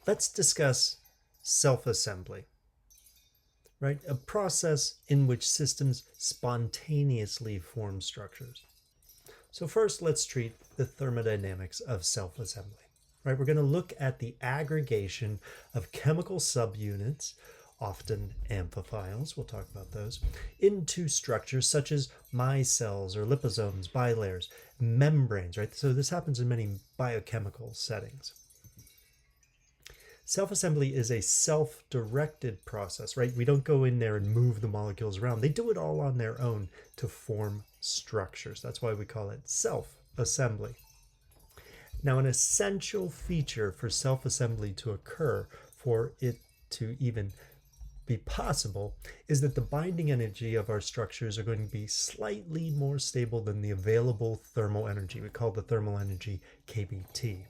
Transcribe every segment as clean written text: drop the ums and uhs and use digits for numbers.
let's discuss self-assembly, right? A process in which systems spontaneously form structures. So first, let's treat the thermodynamics of self-assembly, right? We're going to look at the aggregation of chemical subunits, often amphiphiles, we'll talk about those, into structures such as micelles or liposomes, bilayers, membranes, right? So this happens in many biochemical settings. Self-assembly is a self-directed process, right? We don't go in there and move the molecules around. They do it all on their own to form structures. That's why we call it self-assembly. Now, an essential feature for self-assembly to occur, for it to even be possible, is that the binding energy of our structures are going to be slightly more stable than the available thermal energy. We call the thermal energy kBT.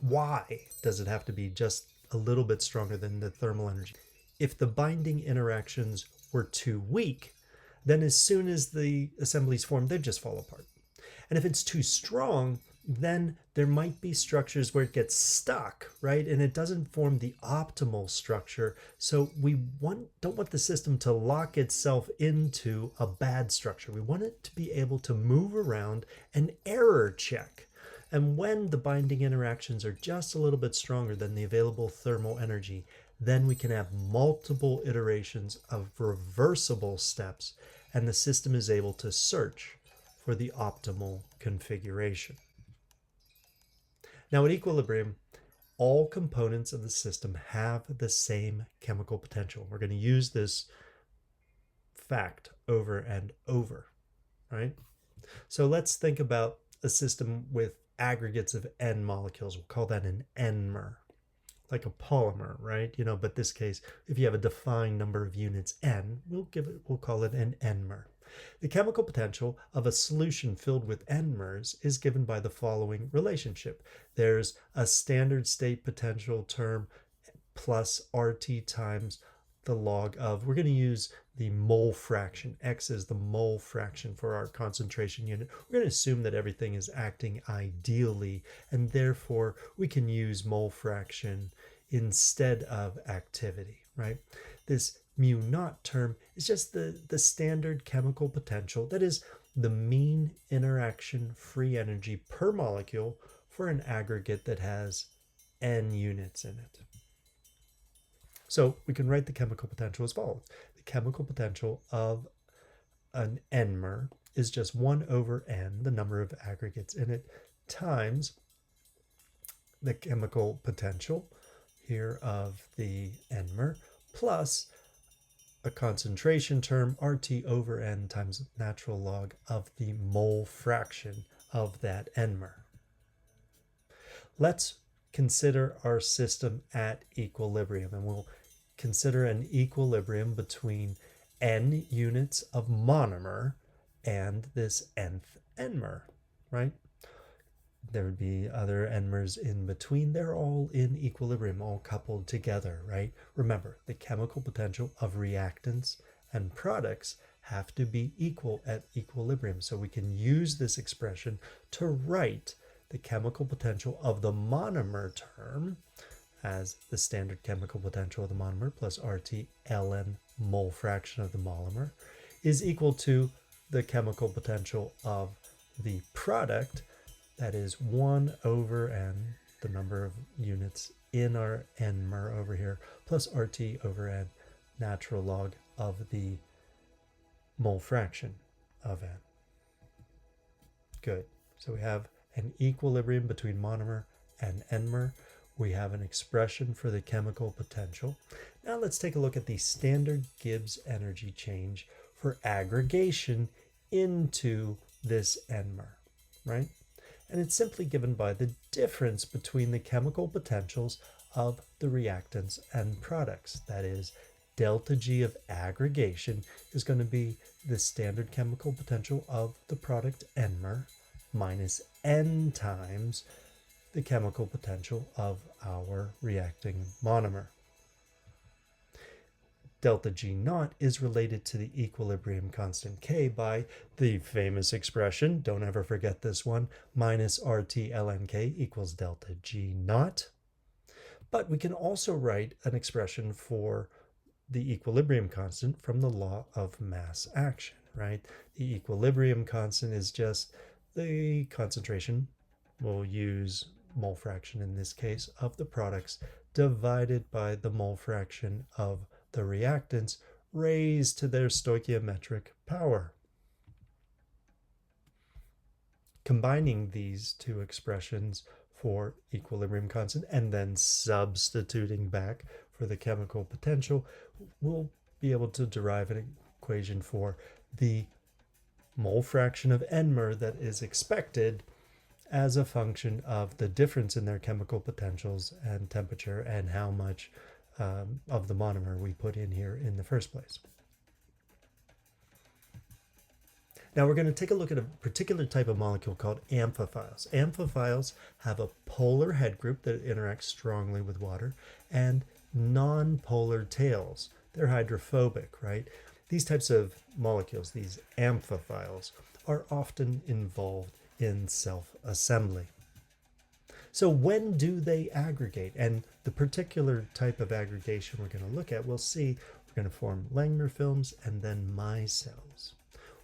Why does it have to be just a little bit stronger than the thermal energy? If the binding interactions were too weak, then as soon as the assemblies form, they'd just fall apart. And if it's too strong, then there might be structures where it gets stuck, right? And it doesn't form the optimal structure. So we don't want the system to lock itself into a bad structure. We want it to be able to move around and error check. And when the binding interactions are just a little bit stronger than the available thermal energy, then we can have multiple iterations of reversible steps, and the system is able to search for the optimal configuration. Now, at equilibrium, all components of the system have the same chemical potential. We're going to use this fact over and over, right? So let's think about a system with aggregates of N molecules. We'll call that an N-mer, like a polymer, right? But this case, if you have a defined number of units N, we'll call it an N-mer. The chemical potential of a solution filled with N-mers is given by the following relationship. There's a standard state potential term plus RT times the log of, we're going to use the mole fraction. X is the mole fraction for our concentration unit. We're going to assume that everything is acting ideally, and therefore we can use mole fraction instead of activity, right? This mu naught term is just the standard chemical potential, that is the mean interaction free energy per molecule for an aggregate that has N units in it. So we can write the chemical potential as follows. The chemical potential of an N-mer is just 1 over N, the number of aggregates in it, times the chemical potential here of the N-mer plus a concentration term, RT over N times natural log of the mole fraction of that N-mer. Let's consider our system at equilibrium, and we'll consider an equilibrium between N units of monomer and this nth N-mer, right? There would be other N-mers in between. They're all in equilibrium, all coupled together, right? Remember, the chemical potential of reactants and products have to be equal at equilibrium. So we can use this expression to write the chemical potential of the monomer term as the standard chemical potential of the monomer plus RT ln mole fraction of the monomer is equal to the chemical potential of the product, that is 1 over N, the number of units in our N-mer over here, plus RT over N, natural log of the mole fraction of N. Good. So we have an equilibrium between monomer and N-mer. We have an expression for the chemical potential. Now let's take a look at the standard Gibbs energy change for aggregation into this N-mer, right? And it's simply given by the difference between the chemical potentials of the reactants and products. That is, delta G of aggregation is going to be the standard chemical potential of the product N-mer minus N times the chemical potential of our reacting monomer. Delta G naught is related to the equilibrium constant K by the famous expression, don't ever forget this one, minus RT ln K equals delta G naught But we can also write an expression for the equilibrium constant from the law of mass action, right? The equilibrium constant is just the concentration, we'll use mole fraction in this case, of the products divided by the mole fraction of the reactants raised to their stoichiometric power. Combining these two expressions for equilibrium constant and then substituting back for the chemical potential, we'll be able to derive an equation for the mole fraction of NMR that is expected as a function of the difference in their chemical potentials and temperature and how much of the monomer we put in here in the first place. Now we're going to take a look at a particular type of molecule called amphiphiles. Amphiphiles have a polar head group that interacts strongly with water and non-polar tails. They're hydrophobic, right? These types of molecules, these amphiphiles, are often involved in self-assembly. So when do they aggregate? And the particular type of aggregation we're going to look at, we'll see we're going to form Langmuir films and then micelles.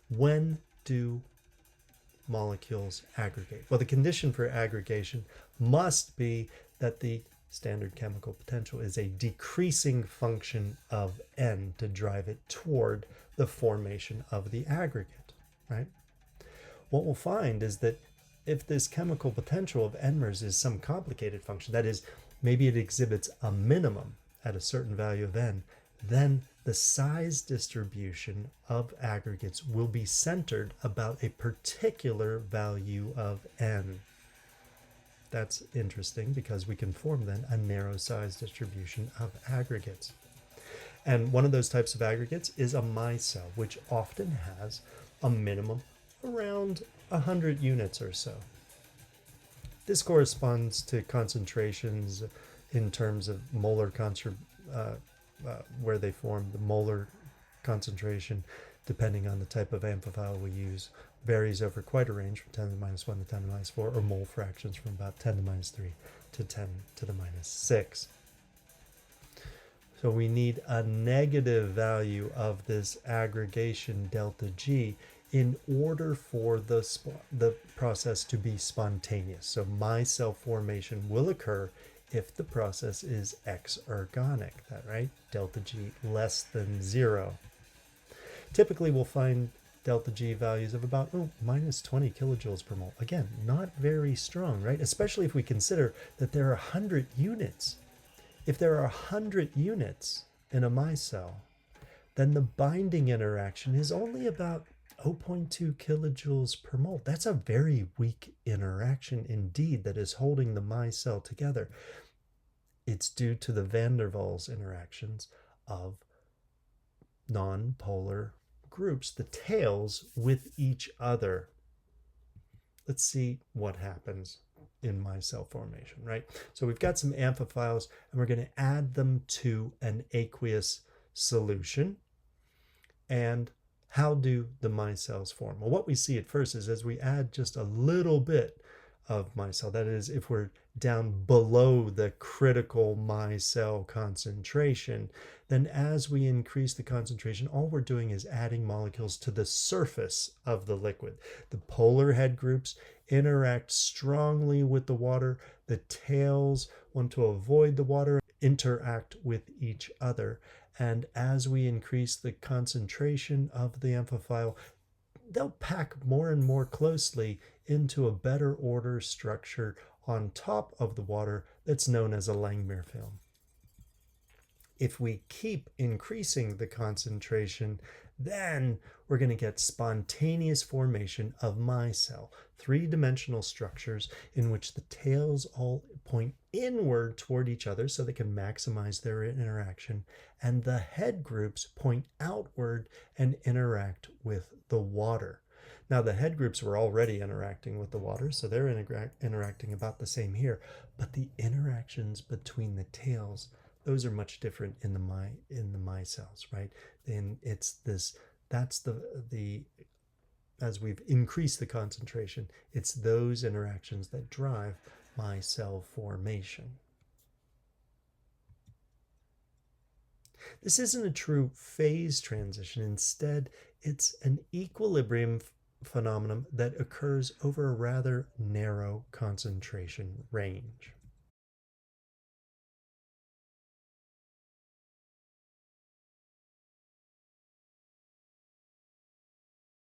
When do molecules aggregate? Well, the condition for aggregation must be that the standard chemical potential is a decreasing function of N to drive it toward the formation of the aggregate, right? What we'll find is that if this chemical potential of NMRs is some complicated function, that is, maybe it exhibits a minimum at a certain value of N, then the size distribution of aggregates will be centered about a particular value of N. That's interesting because we can form then a narrow size distribution of aggregates. And one of those types of aggregates is a micelle, which often has a minimum around 100 units or so. This corresponds to concentrations in terms of molar where they form. The molar concentration, depending on the type of amphiphile we use, varies over quite a range from 10 to the minus 1 to 10 to the minus 4, or mole fractions from about 10 to the minus 3 to 10 to the minus 6. So we need a negative value of this aggregation delta G in order for the process to be spontaneous. So micelle formation will occur if the process is exergonic, that right? Delta G less than 0. Typically we'll find delta G values of about minus 20 kilojoules per mole. Again, not very strong, right? Especially if we consider that there are 100 units. If there are 100 units in a micelle, then the binding interaction is only about 0.2 kilojoules per mole. That's a very weak interaction indeed that is holding the micelle together. It's due to the van der Waals interactions of non-polar groups, the tails with each other. Let's see what happens in micelle formation, right? So we've got some amphiphiles and we're going to add them to an aqueous solution. And how do the micelles form? Well, what we see at first is as we add just a little bit of micelle, that is, if we're down below the critical micelle concentration, then as we increase the concentration, all we're doing is adding molecules to the surface of the liquid. The polar head groups interact strongly with the water. The tails want to avoid the water, interact with each other. And as we increase the concentration of the amphiphile, they'll pack more and more closely into a better order structure on top of the water that's known as a Langmuir film. If we keep increasing the concentration, then we're going to get spontaneous formation of micelle, three-dimensional structures in which the tails all point inward toward each other so they can maximize their interaction, and the head groups point outward and interact with the water. Now, the head groups were already interacting with the water, so they're interacting about the same here, but the interactions between the tails, those are much different in the micelles, right? And it's this, that's the as we've increased the concentration, it's those interactions that drive micelle formation. This isn't a true phase transition. Instead, it's an equilibrium phenomenon that occurs over a rather narrow concentration range.